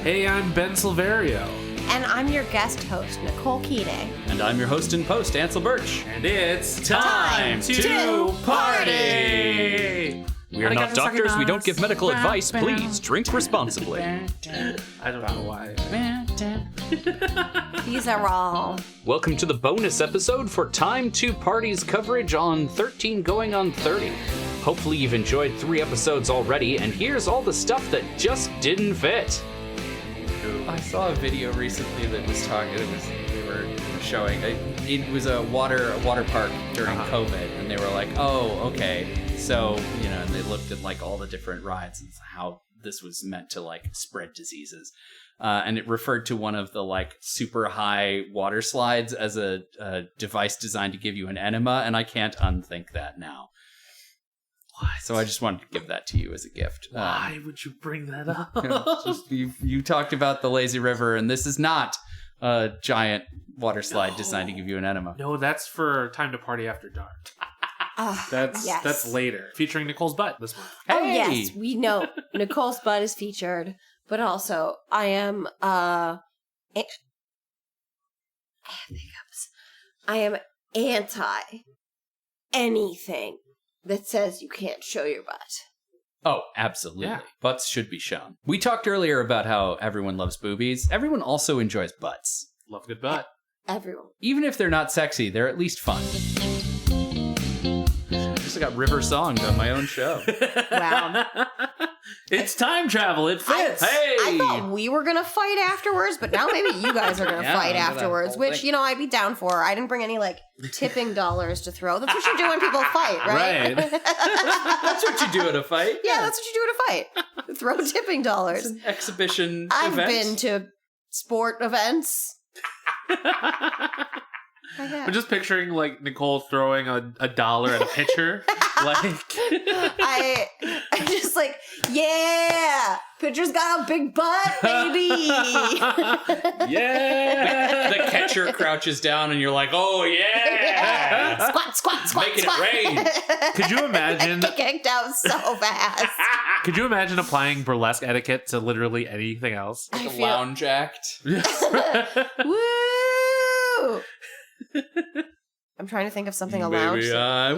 Hey, I'm Ben Silverio. And I'm your guest host, Nicole Keating. And I'm your host and post, Ansel Birch. And it's time to party! We are not doctors, we don't give medical advice. Please drink responsibly. I don't know why. These are all. Welcome to the bonus episode for Time to Party's coverage on 13 going on 30. Hopefully you've enjoyed 3 episodes already, and here's all the stuff that just didn't fit. I saw a video recently that was talking. They were showing. It was a water park during COVID, and they were like, "Oh, okay." So and they looked at like all the different rides and how this was meant to like spread diseases, and it referred to one of the like super high water slides as a device designed to give you an enema, and I can't unthink that now. So I just wanted to give that to you as a gift. Why would you bring that up? You talked about the lazy river, and this is not a giant water slide designed to give you an enema. No, that's for Time to Party After Dark. That's later. Featuring Nicole's butt this month. Hey! Oh, yes, we know Nicole's butt is featured, but also I am anti anything that says you can't show your butt. Oh, absolutely. Yeah. Butts should be shown. We talked earlier about how everyone loves boobies. Everyone also enjoys butts. Love good butt. Everyone. Even if they're not sexy, they're at least fun. I just got River songed on my own show. Wow. It's time travel. It fits. I thought we were going to fight afterwards, but now maybe you guys are going to fight afterwards, which, I'd be down for. I didn't bring any, tipping dollars to throw. That's what you do when people fight, right? That's what you do at a fight. Yeah, that's what you do at a fight. Throw tipping dollars. It's an exhibition I've event. been to sport events. I'm just picturing Nicole throwing a dollar at a pitcher. I just yeah, pitcher's got a big butt, baby. Yeah. The catcher crouches down and you're like, oh yeah. Squat, making squat. it rain. Could you imagine? Get kicked out so fast. Could you imagine applying burlesque etiquette to literally anything else? Like a lounge act. Woo! I'm trying to think of something a lounge. Yeah!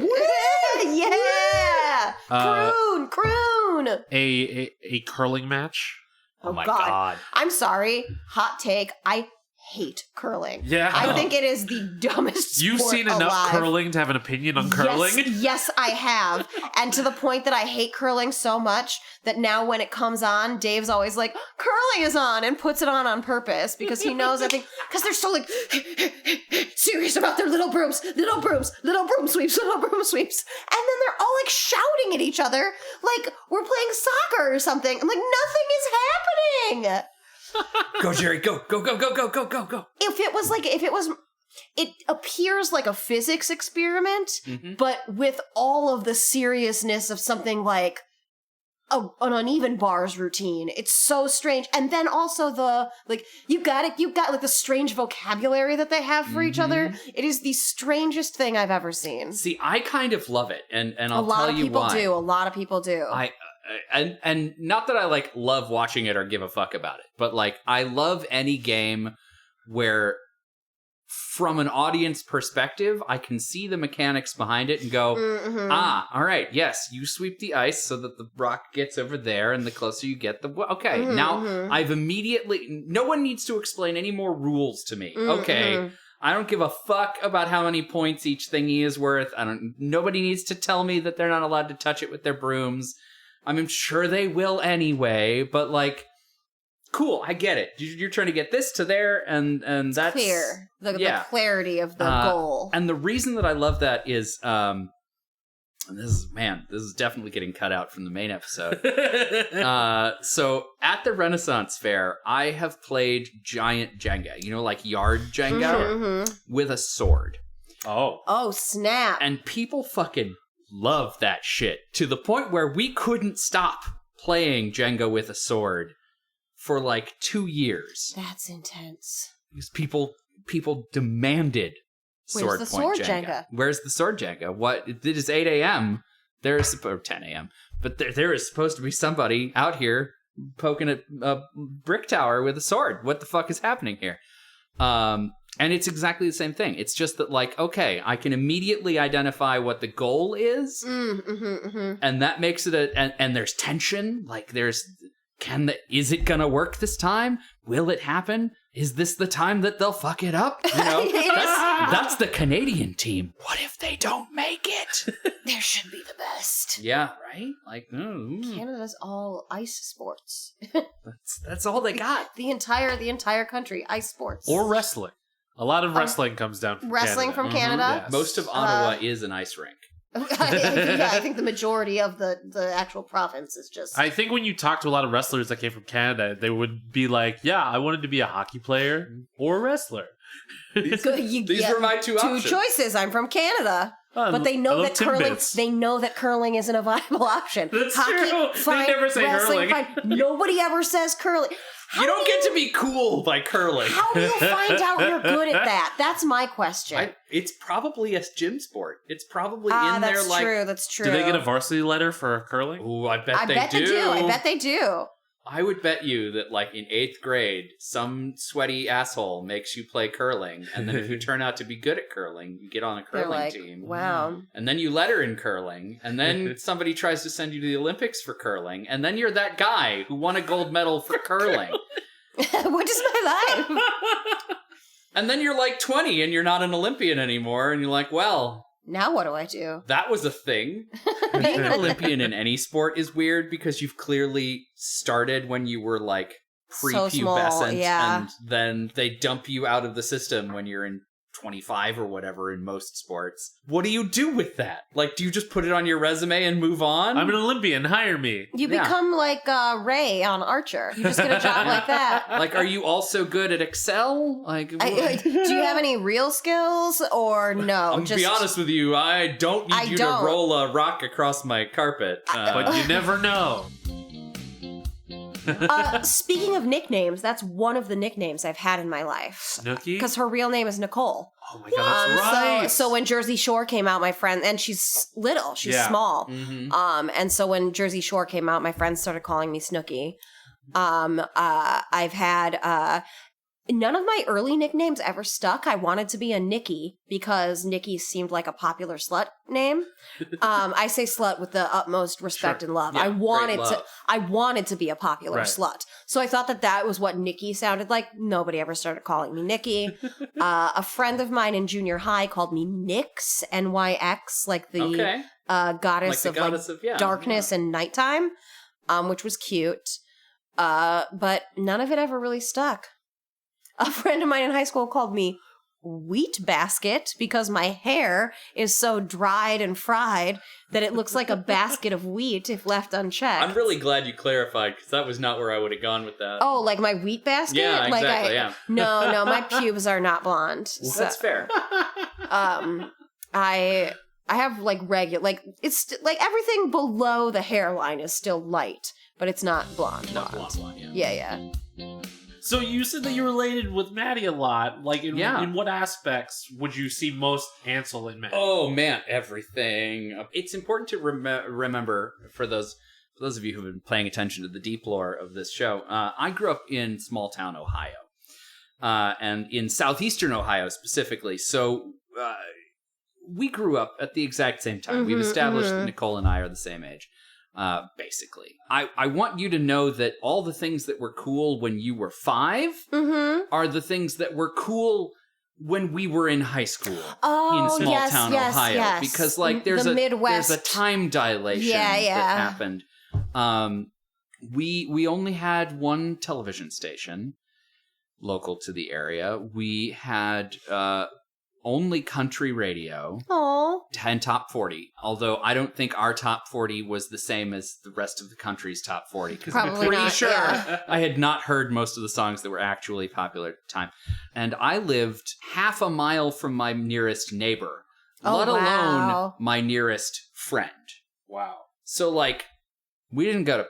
Croon! A curling match? Oh my God. I'm sorry. Hot take. I hate curling. Yeah. I think it is the dumbest sport You've seen enough alive. curling to have an opinion on curling? Yes, I have. And to the point that I hate curling so much that now when it comes on, Dave's always like, curling is on, and puts it on purpose because he knows, I think, because they're so serious about their little broom sweeps. And then they're all shouting at each other like we're playing soccer or something. I'm like, nothing is happening. Go, Jerry, go. It appears like a physics experiment, but with all of the seriousness of something like an uneven bars routine. It's so strange. And then also you got the strange vocabulary that they have for each other. It is the strangest thing I've ever seen. See, I kind of love it, and I'll tell you why. A lot of people do. And not that I love watching it or give a fuck about it, but I love any game where from an audience perspective, I can see the mechanics behind it and go, all right, yes, you sweep the ice so that the rock gets over there, and the closer you get, now I've immediately, no one needs to explain any more rules to me. Okay. I don't give a fuck about how many points each thingy is worth. Nobody needs to tell me that they're not allowed to touch it with their brooms. I'm sure they will anyway, but cool, I get it. You're trying to get this to there, and that's clear. The clarity of the goal. And the reason that I love that is, this is definitely getting cut out from the main episode. So at the Renaissance Fair, I have played giant Jenga, yard Jenga with a sword. Oh, snap. And people fucking love that shit to the point where we couldn't stop playing Jenga with a sword for 2 years. That's intense. Because people demanded Where's the sword Jenga? Where's the sword Jenga? What? It is 8 a.m. Or 10 a.m. But there is supposed to be somebody out here poking a brick tower with a sword. What the fuck is happening here? And it's exactly the same thing. It's just that, like, okay, I can immediately identify what the goal is, and that makes it and there's tension. Like, is it gonna work this time? Will it happen? Is this the time that they'll fuck it up? You know, that's the Canadian team. What if they don't make it? There should be the best. Yeah, right? Like, Canada's all ice sports. that's all they got. The entire country, ice sports. Or wrestling. A lot of wrestling comes down from wrestling Canada. from Canada. Yes. Most of Ottawa is an ice rink. I think the majority of the actual province is just... I think when you talk to a lot of wrestlers that came from Canada, they would be like, yeah, I wanted to be a hockey player or a wrestler. These were my two options. Two choices. I'm from Canada. But they know that curling. They know that curling isn't a viable option. That's hockey, true. fine, They never say wrestling, hurling. Fine. Nobody ever says curling. You don't get to be cool by curling. How do you find out you're good at that? That's my question. It's probably a gym sport. It's probably in there like... That's true. Do they get a varsity letter for curling? Ooh, I bet they do. I bet they do. I would bet you that, like, in 8th grade, some sweaty asshole makes you play curling, and then if you turn out to be good at curling, you get on a curling team. Wow. And then you letter in curling, and then somebody tries to send you to the Olympics for curling, and then you're that guy who won a gold medal for curling. What is my life? And then you're like 20, and you're not an Olympian anymore, and you're like, well... Now what do I do? That was a thing. Being an Olympian in any sport is weird because you've clearly started when you were like prepubescent, and then they dump you out of the system when you're in 25 or whatever in most sports. What do you do with that? Like, do you just put it on your resume and move on? I'm an Olympian, hire me. You become like Ray on Archer. You just get a job like that. Like, are you also good at Excel? Like, do you have any real skills or no? I'm to be honest with you, I don't need you to roll a rock across my carpet. But you never know. Speaking of nicknames, that's one of the nicknames I've had in my life. Snooki? Because her real name is Nicole. Oh my god, that's right. So when Jersey Shore came out, my friend, and she's little, she's small. Mm-hmm. And so when Jersey Shore came out, my friends started calling me Snooki. I've had none of my early nicknames ever stuck. I wanted to be a Nikki because Nikki seemed like a popular slut name. I say slut with the utmost respect and love. Yeah, I wanted to be a popular slut. So I thought that was what Nikki sounded like. Nobody ever started calling me Nikki. A friend of mine in junior high called me Nyx, Nyx, like the goddess of darkness and nighttime, which was cute. But none of it ever really stuck. A friend of mine in high school called me Wheat Basket because my hair is so dried and fried that it looks like a basket of wheat if left unchecked. I'm really glad you clarified because that was not where I would have gone with that. Oh, like my wheat basket? Yeah, exactly, No, my pubes are not blonde. Well, that's fair. I have like regular, like it's like everything below the hairline is still light, but it's not blonde. Not blonde, yeah. So you said that you related with Matty a lot. Like, in what aspects would you see most Ansel in Matty? Oh man, everything. It's important to remember for those of you who've been paying attention to the deep lore of this show. I grew up in small town Ohio, and in southeastern Ohio specifically. So we grew up at the exact same time. We've established that Nicole and I are the same age. Basically. I want you to know that all the things that were cool when you were 5 are the things that were cool when we were in high school in small town Ohio. Because like there's a time dilation that happened. We only had one television station local to the area. We had only country radio. Aww. And top 40. Although I don't think our top 40 was the same as the rest of the country's top 40. Because I'm pretty sure I had not heard most of the songs that were actually popular at the time. And I lived half a mile from my nearest neighbor. Let alone my nearest friend. Wow. So like, we didn't go to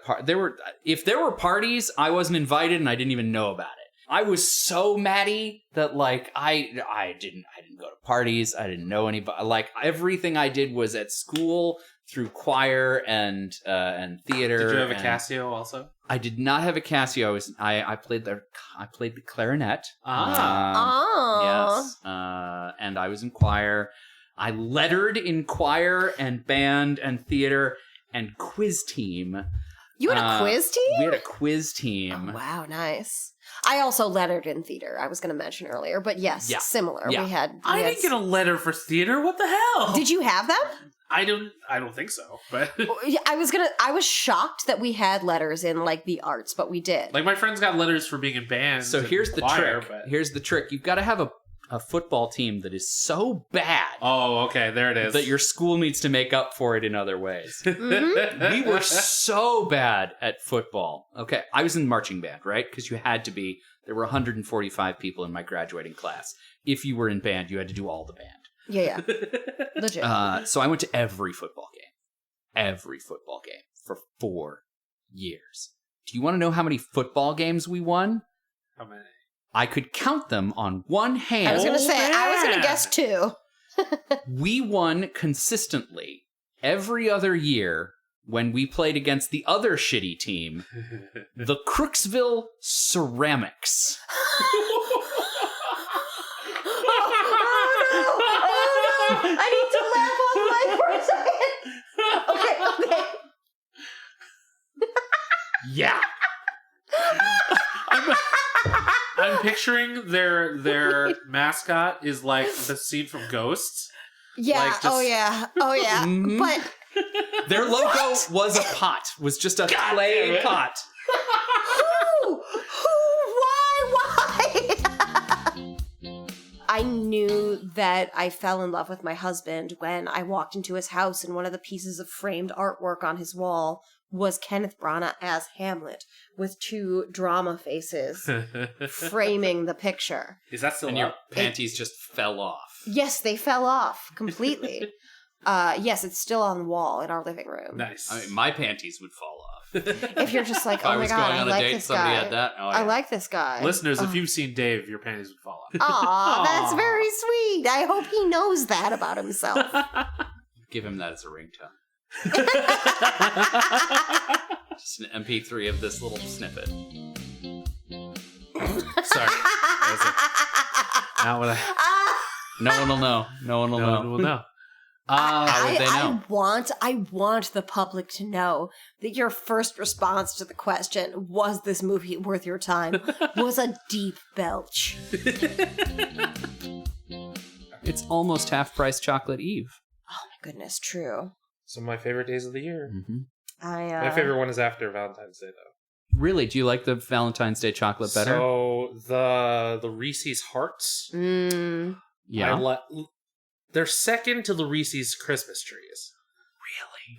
if there were parties, I wasn't invited and I didn't even know about it. I was so Matty that like I didn't go to parties. I didn't know anybody. Like everything I did was at school. through choir and theater. Did you have a Casio also? I did not have a Casio. I played the clarinet. Yes. And I was in choir. I lettered in choir and band and theater and quiz team. You had a quiz team? We had a quiz team. Oh, wow, nice. I also lettered in theater. I was going to mention earlier, but yes, similar. Yeah. I didn't get a letter for theater. What the hell? Did you have them? I don't think so. But I was shocked that we had letters in like the arts, but we did. Like my friends got letters for being in bands. So here's the trick. Here's the trick. You've got to have a football team that is so bad. Oh, okay, there it is. That your school needs to make up for it in other ways. Mm-hmm. We were so bad at football. Okay, I was in marching band, right? Because you had to be. There were 145 people in my graduating class. If you were in band, you had to do all the band. Yeah. Legit. So I went to every football game for 4 years. Do you want to know how many football games we won? How many? I could count them on one hand. I was going to say, I was going to guess 2. We won consistently every other year when we played against the other shitty team, the Crooksville Ceramics. I need to laugh on the mic for a second. Okay. Yeah. I'm picturing their mascot is like the scene from Ghosts. Yeah. Like just... Oh yeah. Mm-hmm. But their logo was a pot. Was just a clay pot. Who? Why? I knew that I fell in love with my husband when I walked into his house and one of the pieces of framed artwork on his wall was Kenneth Branagh as Hamlet with 2 drama faces framing the picture. Is that still and up? Your panties just fell off. Yes, they fell off completely. Yes, it's still on the wall in our living room. Nice. I mean, my panties would fall off. If you're just like, oh my god, I like this guy. Had that. Oh, yeah. I like this guy. Listeners, if you've seen Dave, your panties would fall off. Aw, that's very sweet. I hope he knows that about himself. Give him that as a ringtone. Just an MP3 of this little snippet. Sorry. Not what No one will know. No one will know. No one will know. How would they know? I want the public to know that your first response to the question, was this movie worth your time, was a deep belch. It's almost half-price Chocolate Eve. Oh my goodness, true. Some of my favorite days of the year. Mm-hmm. My favorite one is after Valentine's Day, though. Really? Do you like the Valentine's Day chocolate better? So the Reese's Hearts. Yeah. They're second to the Reese's Christmas trees. Really?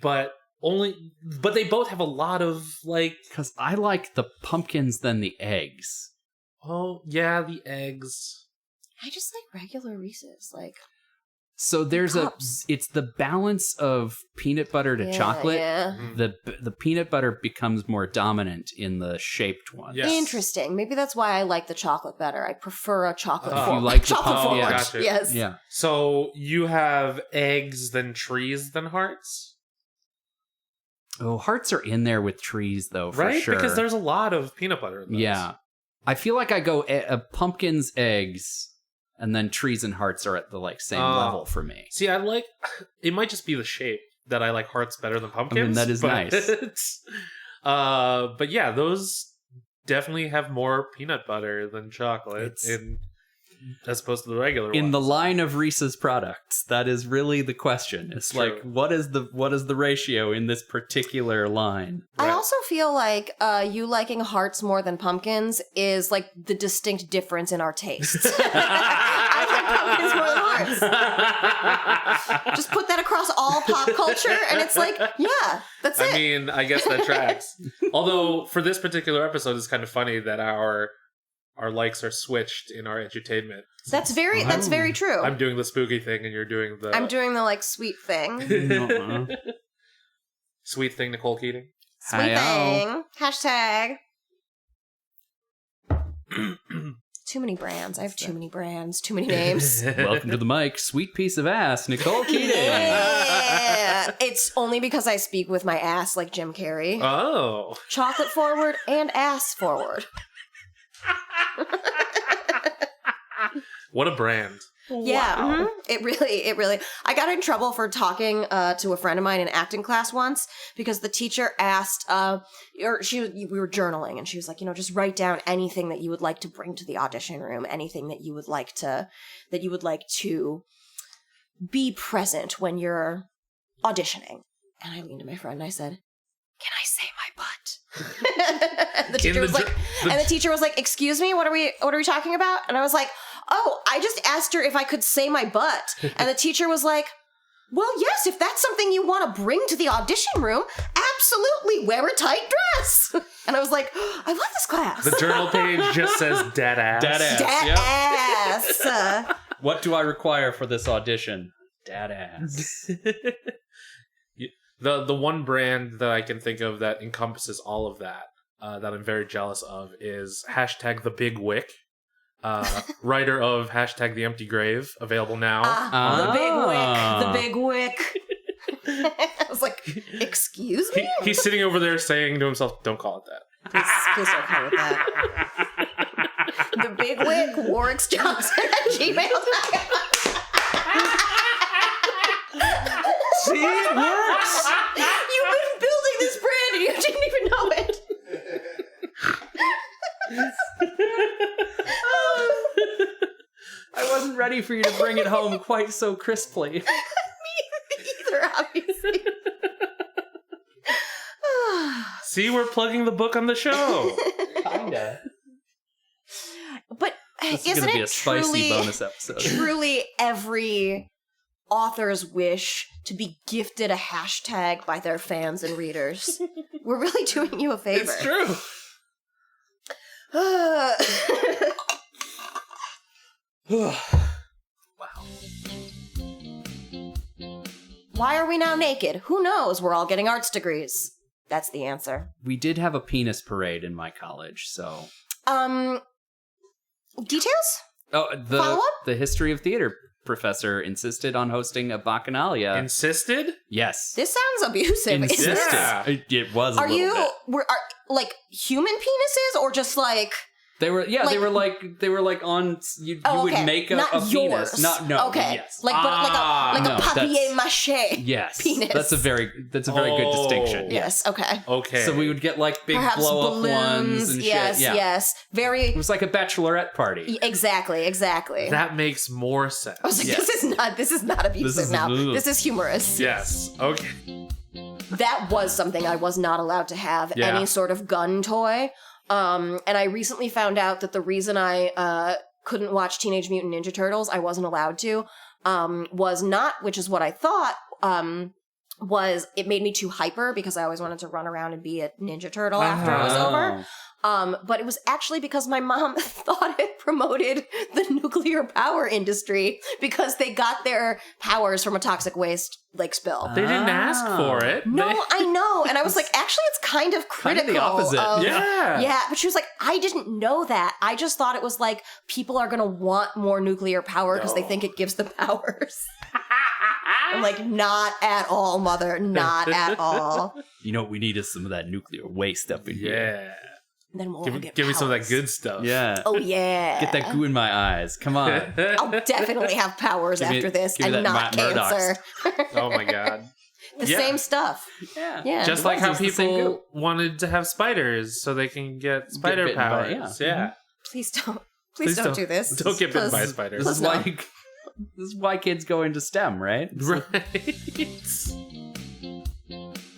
But they both have a lot of like. Because I like the pumpkins than the eggs. Oh yeah, the eggs. I just like regular Reese's, like. So there's it's the balance of peanut butter to chocolate. Yeah. The peanut butter becomes more dominant in the shaped one. Yes. Interesting. Maybe that's why I like the chocolate better. I prefer a chocolate If form. you like the chocolate pumpkin, form. yeah. Gotcha. Yes. Yeah. So you have eggs, then trees, then hearts? Oh, hearts are in there with trees though, for right? sure. Because there's a lot of peanut butter in those. Yeah. I feel like I go pumpkins, eggs, and then trees and hearts are at the same level for me. See, it might just be the shape that I like hearts better than pumpkins. I mean, that is nice. But yeah, those definitely have more peanut butter than chocolate as opposed to the regular ones. In the line of Reese's products, that is really the question. It's True. what is the ratio in this particular line? I also feel like you liking hearts more than pumpkins is like the distinct difference in our tastes. I like pumpkins more than hearts. Just put that across all pop culture, and it's like, yeah, that's it. I mean, I guess that tracks. Although, for this particular episode, it's kind of funny that our likes are switched in our edutainment. That's very true. I'm doing the spooky thing, and you're doing the... I'm doing the sweet thing. Sweet thing, Nicole Keating. Sweet thing. Hashtag. Too many brands. I have too many brands, too many names. Welcome to the mic, sweet piece of ass, Nicole Keating. Yeah. It's only because I speak with my ass like Jim Carrey. Oh. Chocolate forward and ass forward. What a brand. Yeah, Wow. It really. I got in trouble for talking to a friend of mine in acting class once because the teacher asked, we were journaling, and she was like, just write down anything that you would like to bring to the audition room, anything that you would like to be present when you're auditioning. And I leaned to my friend and I said, "Can I say my butt?" The teacher was like, "Excuse me, what are we talking about?" And I was like, "Oh, I just asked her if I could say my butt." And the teacher was like, "Well, yes, if that's something you want to bring to the audition room, absolutely, wear a tight dress." And I was like, "I love this class." The journal page just says dead ass. Dead ass. Dad ass. What do I require for this audition? Dad ass. The one brand that I can think of that encompasses all of that, that I'm very jealous of, is hashtag the Big Wick. Writer of hashtag the Empty Grave, available now. The Big Wick. I was like, "Excuse me?" He's sitting over there saying to himself, "Don't call it that." Please don't call it that. The Big Wick, Warwick's Johnson at gmail.com. See, it works. You've been building this brand and you didn't even know it. I wasn't ready for you to bring it home quite so crisply. Me either, obviously. See, we're plugging the book on the show. Kinda. But This is isn't going to be it a spicy bonus episode. truly every author's wish to be gifted a hashtag by their fans and readers? We're really doing you a favor. It's true. Wow. Why are we now naked? Who knows? We're all getting arts degrees. That's the answer. We did have a penis parade in my college, so... Details? Oh, Follow up? the history of theater professor insisted on hosting a bacchanalia. Insisted? Yes. This sounds abusive. Insisted. Yeah. It was Are a little you bit. are like human penises or just like They were they were like on you would make a not yours. penis. Not no. Okay. Yes. Like but no, a papier-mâché Yes. penis. That's a very good distinction. Yes, okay. Okay. So we would get like big Perhaps blow up balloons. ones and yes, shit. Yeah. yes. Very It was like a bachelorette party. exactly. That makes more sense. I was like, Yes. this is not abusive now. This is humorous. Yes. Okay. That was something I was not allowed to have, Yeah. any sort of gun toy. And I recently found out that the reason I couldn't watch Teenage Mutant Ninja Turtles, I wasn't allowed to, was not, which is what I thought, was it made me too hyper because I always wanted to run around and be a Ninja Turtle after it was over. But it was actually because my mom thought it promoted the nuclear power industry because they got their powers from a toxic waste spill. They didn't ask for it. No, I know. And I was like, actually, it's kind of critical. Kind of the opposite. Of, Yeah. Yeah. But she was like, I didn't know that. I just thought it was like people are going to want more nuclear power because they think it gives them powers. I'm like, not at all, mother. Not at all. You know what we need is some of that nuclear waste up in here. Yeah. Then we'll Give me some of that good stuff. Yeah. Oh, yeah. Get that goo in my eyes. Come on. I'll definitely have powers Give me- after this give me and that not Murdoch's. cancer. Oh my god. The Yeah. same stuff. Yeah. Yeah. Just like how It's the same people goo. wanted to have spiders so they can get spider bitten by- powers. yeah. Please don't. Please don't do this. Don't get bitten by a Please- spider. This is no. why this is why kids go into STEM, right? Right.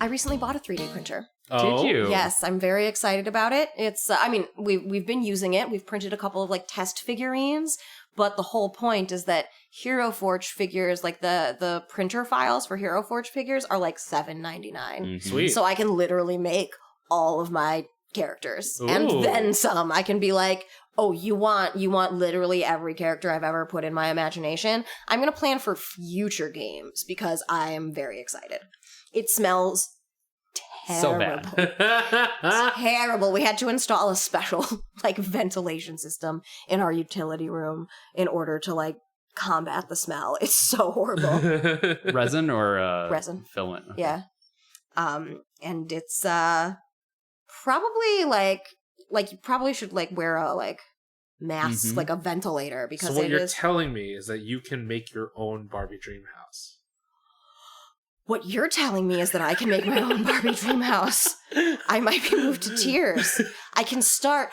I recently bought a 3D printer. Oh. Did you? Yes, I'm very excited about it. It's, we've been using it. We've printed a couple of test figurines, but the whole point is that Hero Forge figures, the printer files for Hero Forge figures are $7.99. Mhm. Sweet. So I can literally make all of my characters and Ooh. then some. I can be like, oh, you want literally every character I've ever put in my imagination. I'm going to plan for future games because I am very excited. It smells So bad. Terrible. We had to install a special like ventilation system in our utility room in order to like combat the smell. It's so horrible. Resin or resin filament? Okay. Yeah. And it's probably like you probably should like wear a like mask, like a ventilator, because so what you're telling me is that you can make your own Barbie dream house. What you're telling me is that I can make my own Barbie dream house. I might be moved to tears. I can start.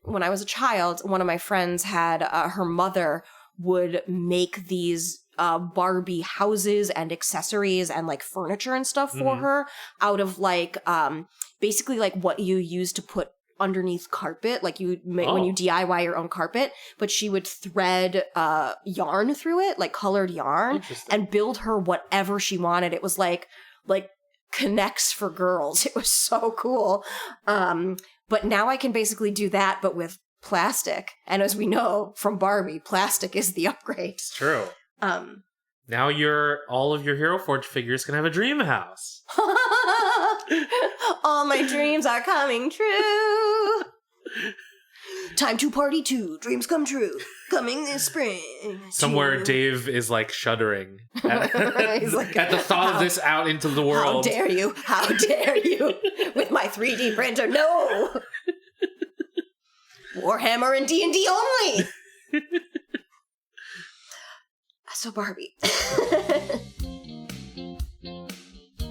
When I was a child, one of my friends had her mother would make these Barbie houses and accessories and like furniture and stuff for her out of like basically like what you use to put underneath carpet, like you make when you DIY your own carpet, but she would thread yarn through it, like colored yarn, and build her whatever she wanted. It was like Connects for girls. It was so cool. But now I can basically do that, but with plastic. And as we know from Barbie, plastic is the upgrade. It's true. Now all of your Hero Forge figures can have a dream house. All my dreams are coming true. Time to party too. Dreams come true. Coming this spring. Somewhere Dave is like shuddering like, at the thought of this out into the world. How dare you? How dare you? With my 3D printer, no. Warhammer and D&D only. So Barbie.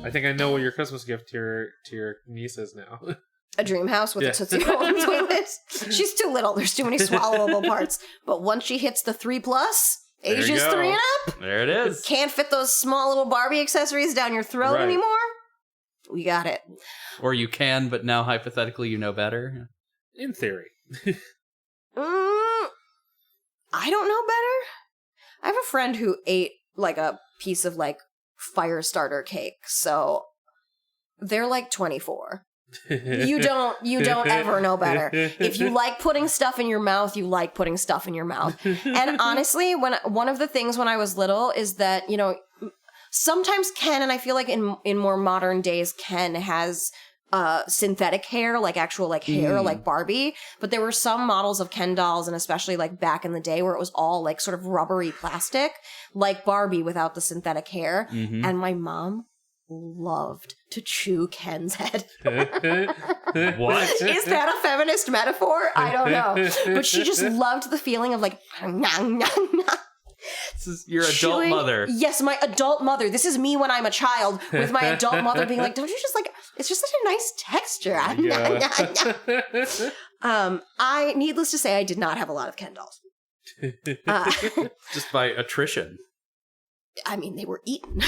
I think I know what your Christmas gift to your niece is now. A dream house with a Tootsie Roll toilet. She's too little. There's too many swallowable parts. But once she hits the 3+, ages 3 and up, there it is. Can't fit those small little Barbie accessories down your throat anymore. We got it. Or you can, but now hypothetically you know better. In theory. I don't know better. I have a friend who ate like a piece of like fire starter cake, so they're like 24. You don't ever know better. If you like putting stuff in your mouth, you like putting stuff in your mouth. And honestly, one of the things when I was little is that, you know, sometimes Ken, and I feel like in more modern days, Ken has synthetic hair, like actual like hair, like Barbie. But there were some models of Ken dolls, and especially like back in the day, where it was all like sort of rubbery plastic, like Barbie without the synthetic hair. And my mom loved to chew Ken's head. What? Is that a feminist metaphor? I don't know. But she just loved the feeling of like, This is your adult mother. Yes, my adult mother. This is me when I'm a child, with my adult mother being like, don't you just like, it's just such a nice texture. Needless to say, I did not have a lot of Ken dolls. Just by attrition. I mean, they were eaten.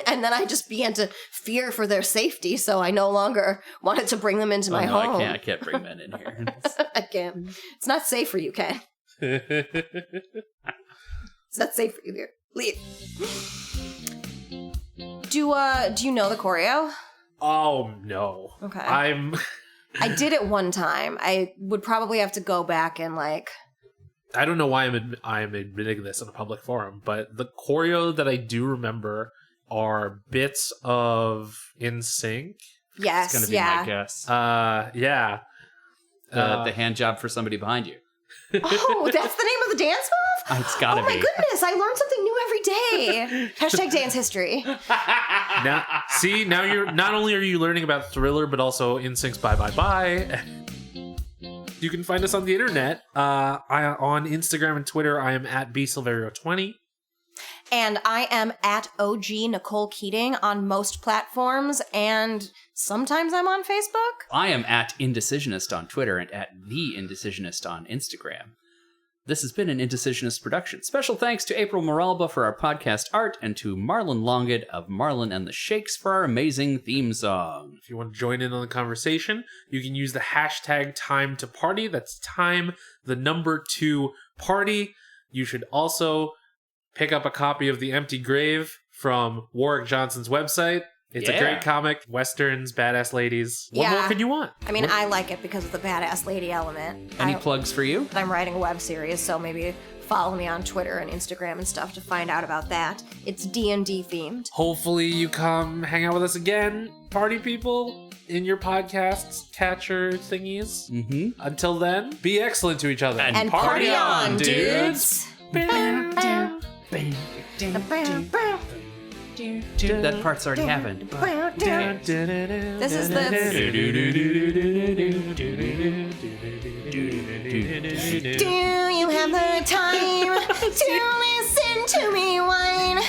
And then I just began to fear for their safety, so I no longer wanted to bring them into my home. I can't bring men in here. I can't. It's not safe for you, Ken. It's not safe for you here. Leave. Do you know the choreo? Oh, no. Okay. I did it one time. I would probably have to go back and like... I don't know why I'm admitting this in a public forum, but the choreo that I do remember are bits of NSYNC. Yes, it's gonna be my guess. Yeah. The hand job for somebody behind you. Oh, that's the name of the dance move? It's gotta be. Oh my goodness, I learned something new every day. Hashtag dance history. Now you're not only are you learning about Thriller, but also NSYNC's Bye Bye Bye. You can find us on the internet. On Instagram and Twitter, I am at bsilverio20. And I am at OG Nicole Keating on most platforms, and sometimes I'm on Facebook. I am at Indecisionist on Twitter and at The Indecisionist on Instagram. This has been an Indecisionist production. Special thanks to April Moralba for our podcast art and to Marlon Longid of Marlon and the Shakes for our amazing theme song. If you want to join in on the conversation, you can use the hashtag #TimeToParty. That's time, the number 2 party. You should also pick up a copy of The Empty Grave from Warwick Johnson's website. It's a great comic. Westerns, badass ladies. What more could you want? I mean, I like it because of the badass lady element. Any plugs for you? I'm writing a web series, so maybe follow me on Twitter and Instagram and stuff to find out about that. It's D&D themed. Hopefully you come hang out with us again, party people, in your podcasts, catcher thingies. Mm-hmm. Until then, be excellent to each other. And party on, dudes! That part's already happened. This is the... Do you have the time to listen to me whine?